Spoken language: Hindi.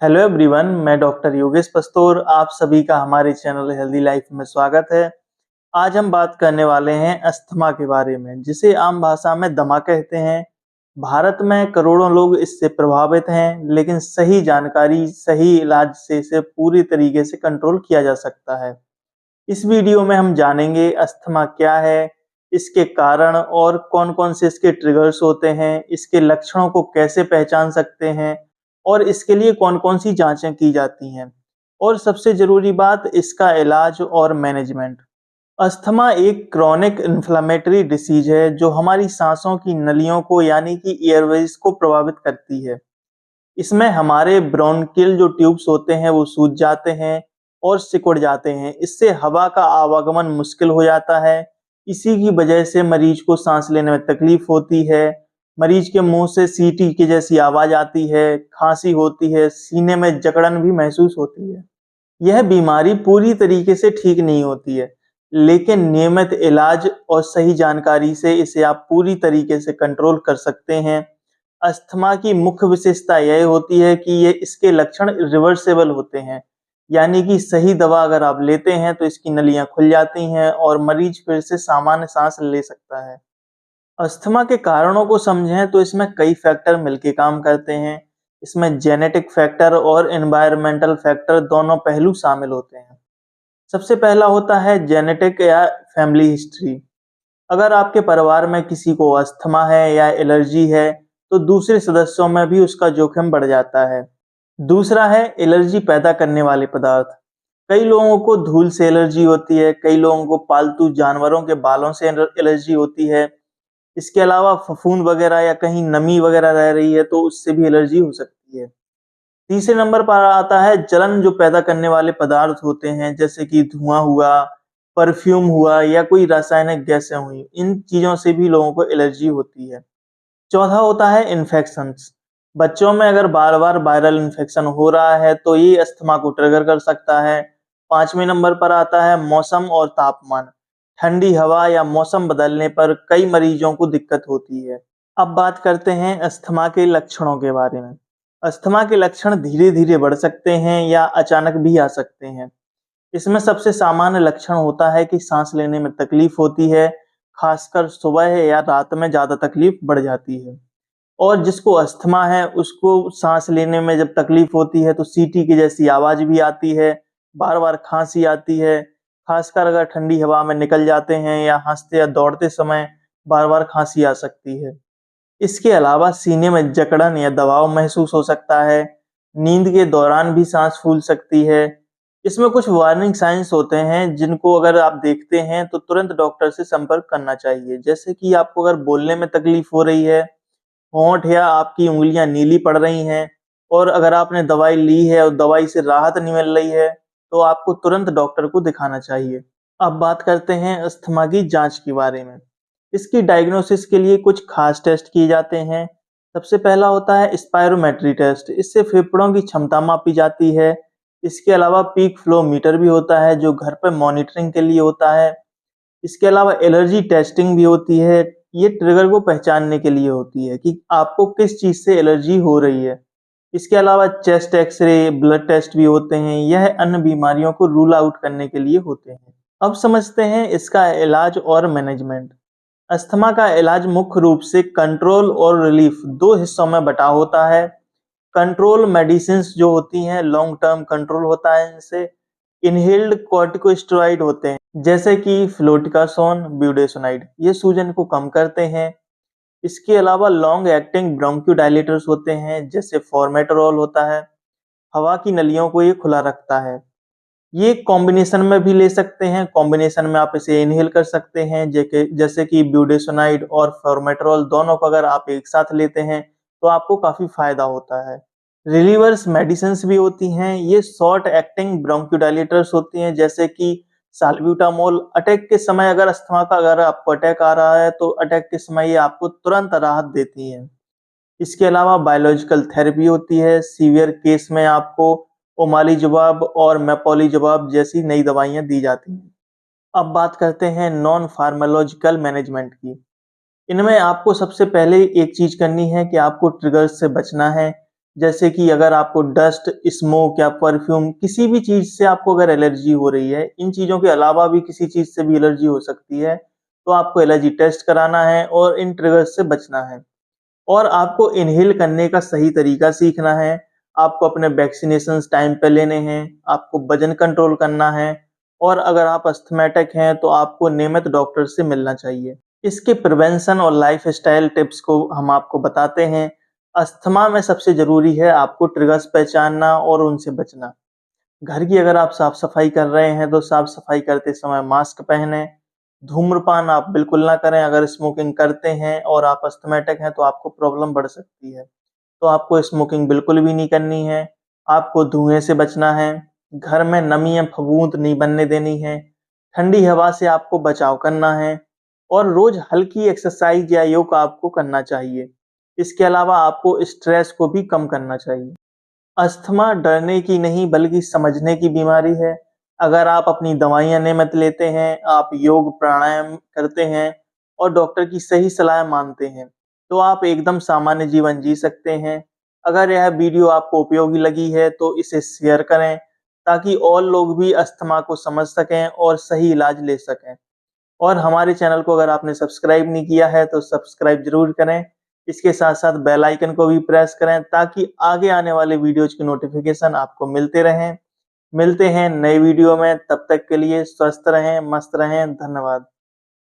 हेलो एवरीवन, मैं डॉक्टर योगेश पस्तोर। आप सभी का हमारे चैनल हेल्दी लाइफ में स्वागत है। आज हम बात करने वाले हैं अस्थमा के बारे में, जिसे आम भाषा में दमा कहते हैं। भारत में करोड़ों लोग इससे प्रभावित हैं, लेकिन सही जानकारी, सही इलाज से इसे पूरी तरीके से कंट्रोल किया जा सकता है। इस वीडियो में हम जानेंगे अस्थमा क्या है, इसके कारण और कौन-कौन से इसके ट्रिगर्स होते हैं, इसके लक्षणों को कैसे पहचान सकते हैं और इसके लिए कौन-कौन सी जांचें की जाती हैं और सबसे ज़रूरी बात इसका इलाज और मैनेजमेंट। अस्थमा एक क्रोनिक इन्फ्लेमेटरी डिसीज है जो हमारी सांसों की नलियों को यानी कि एयरवेज को प्रभावित करती है। इसमें हमारे ब्रोंकियल जो ट्यूब्स होते हैं वो सूज जाते हैं और सिकुड़ जाते हैं। इससे हवा का आवागमन मुश्किल हो जाता है। इसी की वजह से मरीज को सांस लेने में तकलीफ होती है। मरीज के मुंह से सीटी की जैसी आवाज आती है, खांसी होती है, सीने में जकड़न भी महसूस होती है। यह बीमारी पूरी तरीके से ठीक नहीं होती है, लेकिन नियमित इलाज और सही जानकारी से इसे आप पूरी तरीके से कंट्रोल कर सकते हैं। अस्थमा की मुख्य विशेषता यह होती है कि ये इसके लक्षण रिवर्सिबल होते हैं, यानी कि सही दवा अगर आप लेते हैं तो इसकी नलियां खुल जाती हैं और मरीज फिर से सामान्य सांस ले सकता है। अस्थमा के कारणों को समझें तो इसमें कई फैक्टर मिलके काम करते हैं। इसमें जेनेटिक फैक्टर और एनवायरमेंटल फैक्टर दोनों पहलू शामिल होते हैं। सबसे पहला होता है जेनेटिक या फैमिली हिस्ट्री। अगर आपके परिवार में किसी को अस्थमा है या एलर्जी है, तो दूसरे सदस्यों में भी उसका जोखिम बढ़ जाता है। दूसरा है एलर्जी पैदा करने वाले पदार्थ। कई लोगों को धूल से एलर्जी होती है, कई लोगों को पालतू जानवरों के बालों से एलर्जी होती है। इसके अलावा फफूंद वगैरह या कहीं नमी वगैरह रह रही है तो उससे भी एलर्जी हो सकती है। तीसरे नंबर पर आता है जलन जो पैदा करने वाले पदार्थ होते हैं, जैसे कि धुआं हुआ, परफ्यूम हुआ या कोई रासायनिक गैसें हुई। इन चीजों से भी लोगों को एलर्जी होती है। चौथा होता है इन्फेक्शंस। बच्चों में अगर बार-बार वायरल इन्फेक्शन हो रहा है तो ये अस्थमा को ट्रिगर कर सकता है। पांचवें नंबर पर आता है मौसम और तापमान। ठंडी हवा या मौसम बदलने पर कई मरीजों को दिक्कत होती है। अब बात करते हैं अस्थमा के लक्षणों के बारे में। अस्थमा के लक्षण धीरे-धीरे बढ़ सकते हैं या अचानक भी आ सकते हैं। इसमें सबसे सामान्य लक्षण होता है कि सांस लेने में तकलीफ होती है, खासकर सुबह या रात में ज़्यादा तकलीफ बढ़ जाती है। और जिसको अस्थमा है उसको सांस लेने में जब तकलीफ होती है तो सीटी की जैसी आवाज़ भी आती है, बार-बार खाँसी आती है, खासकर अगर ठंडी हवा में निकल जाते हैं या हँसते या दौड़ते समय बार-बार खाँसी आ सकती है। इसके अलावा सीने में जकड़न या दबाव महसूस हो सकता है। नींद के दौरान भी सांस फूल सकती है। इसमें कुछ वार्निंग साइंस होते हैं जिनको अगर आप देखते हैं तो तुरंत डॉक्टर से संपर्क करना चाहिए। जैसे कि आपको अगर बोलने में तकलीफ हो रही है, होंठ या आपकी उंगलियां नीली पड़ रही हैं और अगर आपने दवाई ली है और दवाई से राहत नहीं मिल रही है, तो आपको तुरंत डॉक्टर को दिखाना चाहिए। अब बात करते हैं अस्थमा की जांच के बारे में। इसकी डायग्नोसिस के लिए कुछ खास टेस्ट किए जाते हैं। सबसे पहला होता है स्पायरोमेट्री टेस्ट। इससे फेफड़ों की क्षमता मापी जाती है। इसके अलावा पीक फ्लो मीटर भी होता है जो घर पे मॉनिटरिंग के लिए होता है। इसके अलावा एलर्जी टेस्टिंग भी होती है। ये ट्रिगर को पहचानने के लिए होती है कि आपको किस चीज़ से एलर्जी हो रही है। इसके अलावा चेस्ट एक्स-रे, ब्लड टेस्ट भी होते हैं। यह अन्य बीमारियों को रूल आउट करने के लिए होते हैं। अब समझते हैं इसका इलाज और मैनेजमेंट। अस्थमा का इलाज मुख्य रूप से कंट्रोल और रिलीफ 2 हिस्सों में बँटा होता है। कंट्रोल मेडिसिन्स जो होती हैं, लॉन्ग टर्म कंट्रोल होता है इनसे। इनहेल्ड कॉर्टिकोस्टेरॉइड होते हैं, जैसे कि फ्लूटिकासोन, ब्यूडेसोनाइड। ये सूजन को कम करते हैं। इसके अलावा लॉन्ग एक्टिंग ब्रोंकोडायलेटर्स होते हैं, जैसे फॉर्मेटरॉल होता है। हवा की नलियों को ये खुला रखता है। ये कॉम्बिनेशन में भी ले सकते हैं। कॉम्बिनेशन में आप इसे इनहेल कर सकते हैं, जैसे कि ब्यूडेसोनाइड और फॉर्मेटरॉल दोनों को अगर आप एक साथ लेते हैं तो आपको काफ़ी फ़ायदा होता है। रिलीवर्स मेडिसिन्स भी होती हैं। ये शॉर्ट एक्टिंग ब्रोंकोडायलेटर्स होती हैं, जैसे कि साल्ब्यूटामोल। अटैक के समय अगर अस्थमा का अगर आपको अटैक आ रहा है तो अटैक के समय ये आपको तुरंत राहत देती हैं। इसके अलावा बायोलॉजिकल थेरेपी होती है। सीवियर केस में आपको ओमालीजुबाब और मेपोलीजुबाब जैसी नई दवाइयाँ दी जाती हैं। अब बात करते हैं नॉन फार्माकोलॉजिकल मैनेजमेंट की। इनमें आपको सबसे पहले एक चीज़ करनी है कि आपको ट्रिगर्स से बचना है। जैसे कि अगर आपको डस्ट, स्मोक या परफ्यूम किसी भी चीज़ से आपको अगर एलर्जी हो रही है, इन चीज़ों के अलावा भी किसी चीज़ से भी एलर्जी हो सकती है, तो आपको एलर्जी टेस्ट कराना है और इन ट्रिगर्स से बचना है। और आपको इन्हेल करने का सही तरीका सीखना है, आपको अपने वैक्सीनेशंस टाइम पे लेने हैं, आपको वज़न कंट्रोल करना है और अगर आप अस्थमैटिक हैं, तो आपको नियमित डॉक्टर से मिलना चाहिए। इसके प्रिवेंशन और लाइफ़स्टाइल टिप्स को हम आपको बताते हैं। अस्थमा में सबसे ज़रूरी है आपको ट्रिगर्स पहचानना और उनसे बचना। घर की अगर आप साफ-सफाई कर रहे हैं, तो साफ-सफाई करते समय मास्क पहनें। धूम्रपान आप बिल्कुल ना करें, अगर स्मोकिंग करते हैं और आप अस्थमैटिक हैं, तो आपको प्रॉब्लम बढ़ सकती है। तो आपको स्मोकिंग बिल्कुल भी नहीं करनी है, आपको धुएँ से बचना है, घर में नमी या फफूंद नहीं बनने देनी है, ठंडी हवा से आपको बचाव करना है और रोज़ हल्की एक्सरसाइज़ या योग आपको करना चाहिए। इसके अलावा आपको स्ट्रेस को भी कम करना चाहिए। अस्थमा डरने की नहीं बल्कि समझने की बीमारी है। अगर आप अपनी दवाइयाँ नियमित लेते हैं, आप योग प्राणायाम करते हैं और डॉक्टर की सही सलाह मानते हैं, तो आप एकदम सामान्य जीवन जी सकते हैं। अगर यह वीडियो आपको उपयोगी लगी है तो इसे शेयर करें ताकि और लोग भी अस्थमा को समझ सकें और सही इलाज ले सकें। और हमारे चैनल को अगर आपने सब्सक्राइब नहीं किया है तो सब्सक्राइब ज़रूर करें। इसके साथ-साथ बेल आइकन को भी प्रेस करें ताकि आगे आने वाले वीडियोज़ की नोटिफ़िकेशन आपको मिलते रहें। मिलते हैं नए वीडियो में, तब तक के लिए स्वस्थ रहें, मस्त रहें। धन्यवाद।